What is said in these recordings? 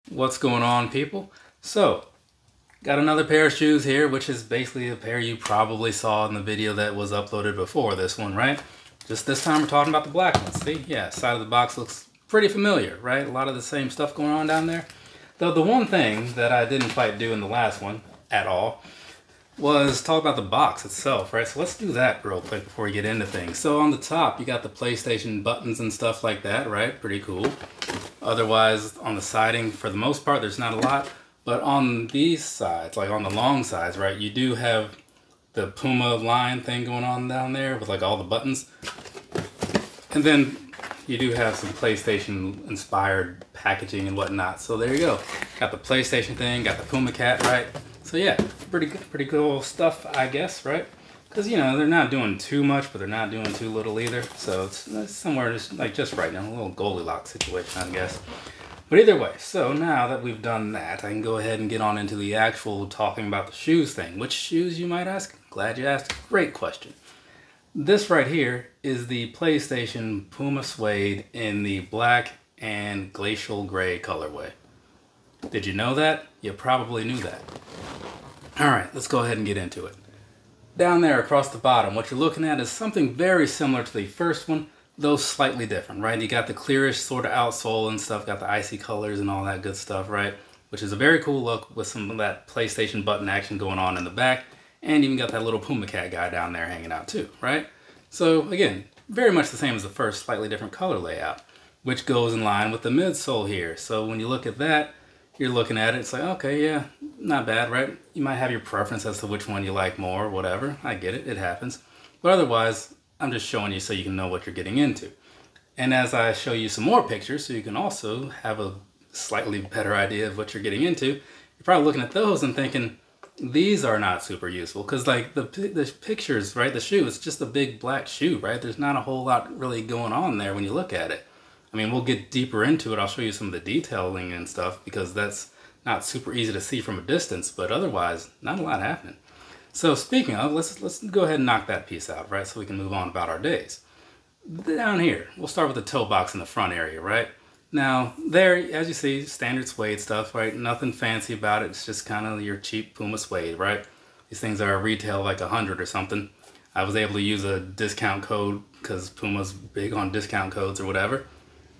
What's going on, people? So, got another pair of shoes here, which is basically a pair you probably saw in the video that was uploaded before this one, right? Just this time we're talking about the black ones. See? Yeah, side of the box looks pretty familiar, right? A lot of the same stuff going on down there. Though the one thing that I didn't quite do in the last one at all was talk about the box itself, right? So let's do that real quick before we get into things. So on the top, you got the PlayStation buttons and stuff like that, right? Pretty cool. Otherwise, on the siding, for the most part, there's not a lot. But on these sides, like on the long sides, right, you do have the Puma line thing going on down there with like all the buttons. And then you do have some PlayStation inspired packaging and whatnot. So there you go. Got the PlayStation thing, got the Puma cat, right? So yeah, pretty cool stuff, I guess, right? Because, you know, they're not doing too much, but they're not doing too little either. So it's somewhere just right now, a little Goldilocks situation, I guess. But either way, so now that we've done that, I can go ahead and get on into the actual talking about the shoes thing. Which shoes, you might ask? Glad you asked. Great question. This right here is the PlayStation Puma Suede in the black and glacial gray colorway. Did you know that? You probably knew that. Alright, let's go ahead and get into it. Down there across the bottom, what you're looking at is something very similar to the first one, though slightly different, right? You got the clearish sort of outsole and stuff, got the icy colors and all that good stuff, right? Which is a very cool look with some of that PlayStation button action going on in the back, and even got that little Puma cat guy down there hanging out too, right? So again, very much the same as the first, slightly different color layout, which goes in line with the midsole here. So when you look at that, you're looking at it, it's like, okay, yeah, not bad, right? You might have your preference as to which one you like more or whatever. I get it, it happens. But otherwise, I'm just showing you so you can know what you're getting into. And as I show you some more pictures, so you can also have a slightly better idea of what you're getting into, you're probably looking at those and thinking, these are not super useful. Because like the pictures, right, the shoe, it's just a big black shoe, right? There's not a whole lot really going on there when you look at it. I mean, we'll get deeper into it. I'll show you some of the detailing and stuff because that's not super easy to see from a distance, but otherwise, not a lot happening. So speaking of, let's go ahead and knock that piece out, right? So we can move on about our days. Down here, we'll start with the toe box in the front area, right? Now, there, as you see, standard suede stuff, right? Nothing fancy about it. It's just kind of your cheap Puma suede, right? These things are retail like 100 or something. I was able to use a discount code because Puma's big on discount codes or whatever.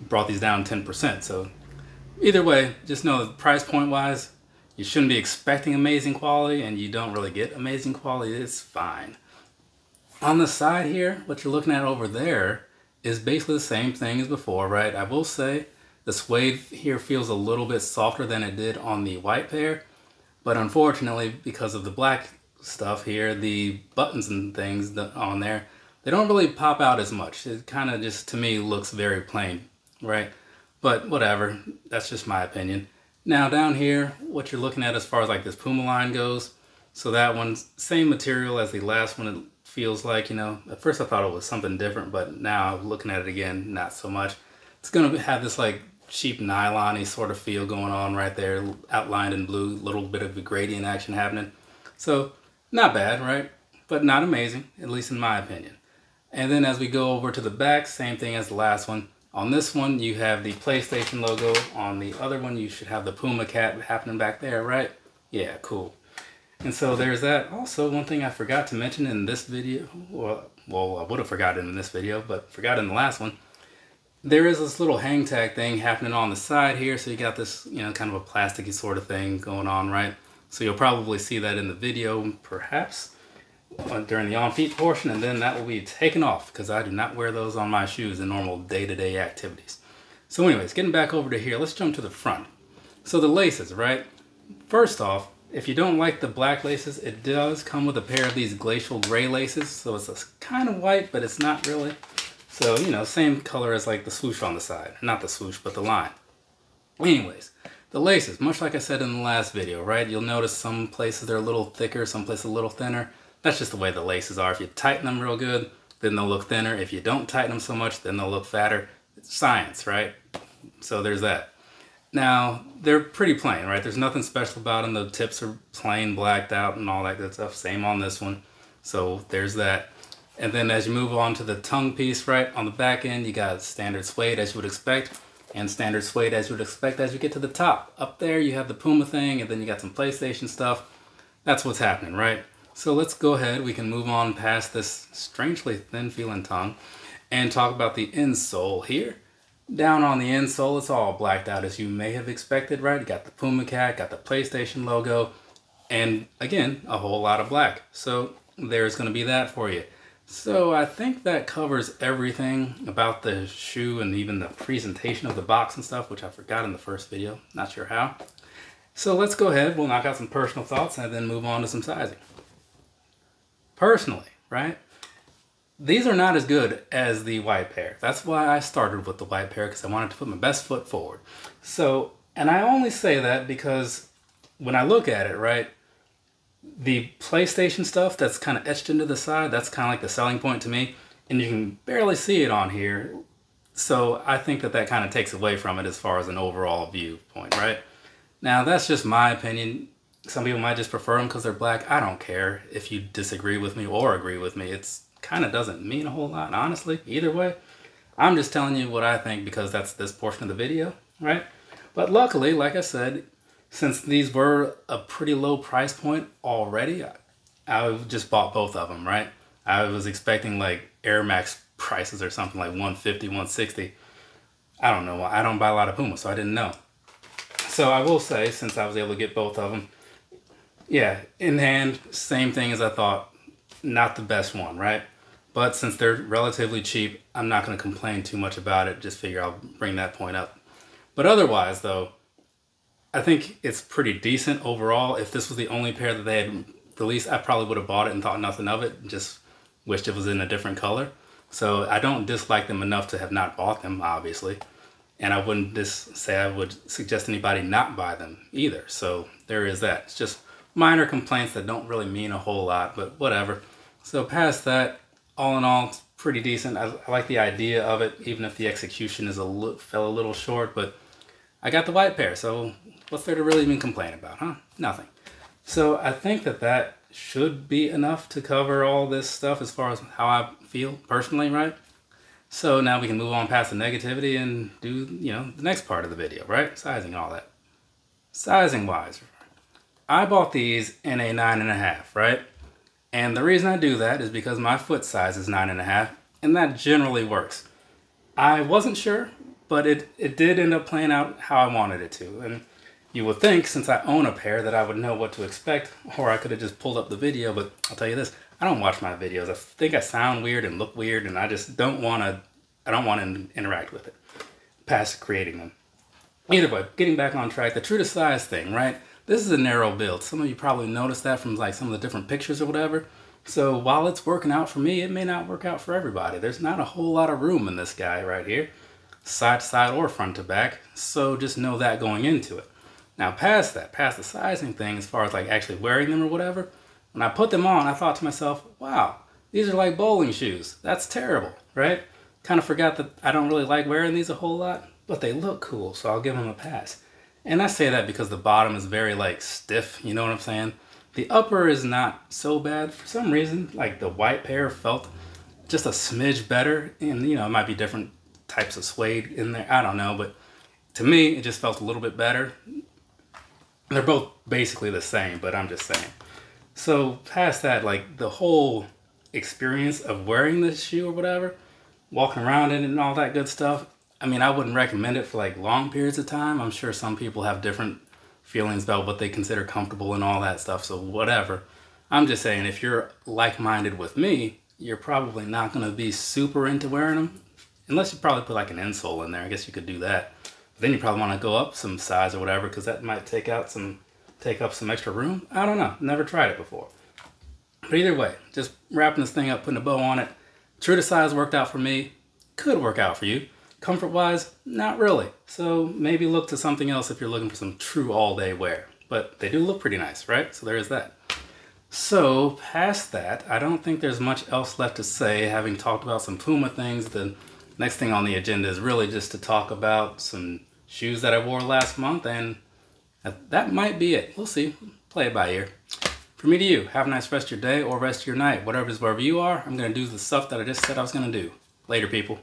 Brought these down 10%. So either way, just know that price point wise, you shouldn't be expecting amazing quality, and you don't really get amazing quality. It's fine. On the side here, what you're looking at over there is basically the same thing as before, right? I will say the suede here feels a little bit softer than it did on the white pair, but unfortunately, because of the black stuff here, the buttons and things on there, they don't really pop out as much. It kind of just, to me, looks very plain, right? But whatever, that's just my opinion. Now down here, what you're looking at as far as like this Puma line goes, so that one's same material as the last one. It feels like, you know, at first I thought it was something different, but now looking at it again, not so much. It's gonna have this like cheap nylon-y sort of feel going on right there, outlined in blue, little bit of a gradient action happening. So not bad, right? But not amazing, at least in my opinion. And then as we go over to the back, same thing as the last one. On this one, you have the PlayStation logo. On the other one, you should have the Puma cat happening back there, right? Yeah, cool. And so there's that. Also, one thing I forgot to mention in this video, well, I would have forgotten in this video, but forgot in the last one. There is this little hang tag thing happening on the side here. So you got this, you know, kind of a plasticky sort of thing going on, right? So you'll probably see that in the video, perhaps, during the on-feet portion, and then that will be taken off because I do not wear those on my shoes in normal day-to-day activities. So anyways, getting back over to here, let's jump to the front. So the laces, right? First off, if you don't like the black laces, it does come with a pair of these glacial gray laces. So it's a kind of white, but it's not really. So, you know, same color as like the swoosh on the side. Not the swoosh, but the line. Anyways, the laces, much like I said in the last video, right? You'll notice some places they're a little thicker, some places a little thinner. That's just the way the laces are. If you tighten them real good, then they'll look thinner. If you don't tighten them so much, then they'll look fatter. It's science, right? So there's that. Now, they're pretty plain, right? There's nothing special about them. The tips are plain blacked out and all that good stuff. Same on this one. So there's that. And then as you move on to the tongue piece, right, on the back end, you got standard suede as you would expect. and standard suede as you would expect as you get to the top. Up there you have the Puma thing, and then you got some PlayStation stuff. That's what's happening, right? So let's go ahead, we can move on past this strangely thin feeling tongue and talk about the insole here. Down on the insole, it's all blacked out as you may have expected, right? You got the Puma cat, got the PlayStation logo, and again, a whole lot of black. So there's gonna be that for you. So I think that covers everything about the shoe and even the presentation of the box and stuff, which I forgot in the first video, not sure how. So let's go ahead, we'll knock out some personal thoughts and then move on to some sizing. Personally, right? These are not as good as the white pair. That's why I started with the white pair, because I wanted to put my best foot forward. So, and I only say that because when I look at it, right, the PlayStation stuff that's kind of etched into the side, that's kind of like the selling point to me, and you can barely see it on here. So I think that that kind of takes away from it as far as an overall viewpoint, right? Now that's just my opinion. Some people might just prefer them because they're black. I don't care if you disagree with me or agree with me. It's kind of doesn't mean a whole lot, honestly, either way. I'm just telling you what I think because that's this portion of the video, right? But luckily, like I said, since these were a pretty low price point already, I just bought both of them, right? I was expecting like Air Max prices or something like 150, 160. I don't know. I don't buy a lot of Puma, so I didn't know. So I will say, since I was able to get both of them, yeah, in hand, same thing as I thought. Not the best one, right? But since they're relatively cheap, I'm not going to complain too much about it. Just figure I'll bring that point up. But otherwise, though, I think it's pretty decent overall. If this was the only pair that they had released, I probably would have bought it and thought nothing of it. Just wished it was in a different color. So I don't dislike them enough to have not bought them, obviously. And I wouldn't just say I would suggest anybody not buy them either. So there is that. It's just minor complaints that don't really mean a whole lot, but whatever. So past that, all in all, it's pretty decent. I like the idea of it, even if the execution is fell a little short, but I got the white pair, so what's there to really even complain about, huh? Nothing. So I think that that should be enough to cover all this stuff as far as how I feel personally, right? So now we can move on past the negativity and do, you know, the next part of the video, right? Sizing and all that. Sizing wise, I bought these in a 9.5, right? And the reason I do that is because my foot size is 9.5, and that generally works. I wasn't sure, but it did end up playing out how I wanted it to. And you would think, since I own a pair, that I would know what to expect, or I could have just pulled up the video, but I'll tell you this, I don't watch my videos. I think I sound weird and look weird, and I just don't want to interact with it past creating them. Either way, getting back on track, the true to size thing, right? This is a narrow build. Some of you probably noticed that from like some of the different pictures or whatever. So while it's working out for me, it may not work out for everybody. There's not a whole lot of room in this guy right here, side to side or front to back. So just know that going into it. Now past that, past the sizing thing, as far as like actually wearing them or whatever, when I put them on, I thought to myself, wow, these are like bowling shoes. That's terrible, right? Kind of forgot that I don't really like wearing these a whole lot, but they look cool, so I'll give them a pass. And I say that because the bottom is very like stiff, you know what I'm saying? The upper is not so bad. For some reason, like the white pair felt just a smidge better. And you know, it might be different types of suede in there, I don't know, but to me, it just felt a little bit better. They're both basically the same, but I'm just saying. So past that, like the whole experience of wearing this shoe or whatever, walking around in it and all that good stuff, I mean, I wouldn't recommend it for like long periods of time. I'm sure some people have different feelings about what they consider comfortable and all that stuff, so whatever. I'm just saying, if you're like-minded with me, you're probably not going to be super into wearing them, unless you probably put like an insole in there. I guess you could do that. But then you probably want to go up some size or whatever, because that might take up some extra room. I don't know. Never tried it before. But either way, just wrapping this thing up, putting a bow on it. True to size worked out for me. Could work out for you. Comfort-wise, not really. So maybe look to something else if you're looking for some true all-day wear. But they do look pretty nice, right? So there is that. So past that, I don't think there's much else left to say. Having talked about some Puma things, the next thing on the agenda is really just to talk about some shoes that I wore last month, and that might be it. We'll see. Play it by ear. From me to you, have a nice rest of your day or rest of your night. Whatever you are, I'm going to do the stuff that I just said I was going to do. Later, people.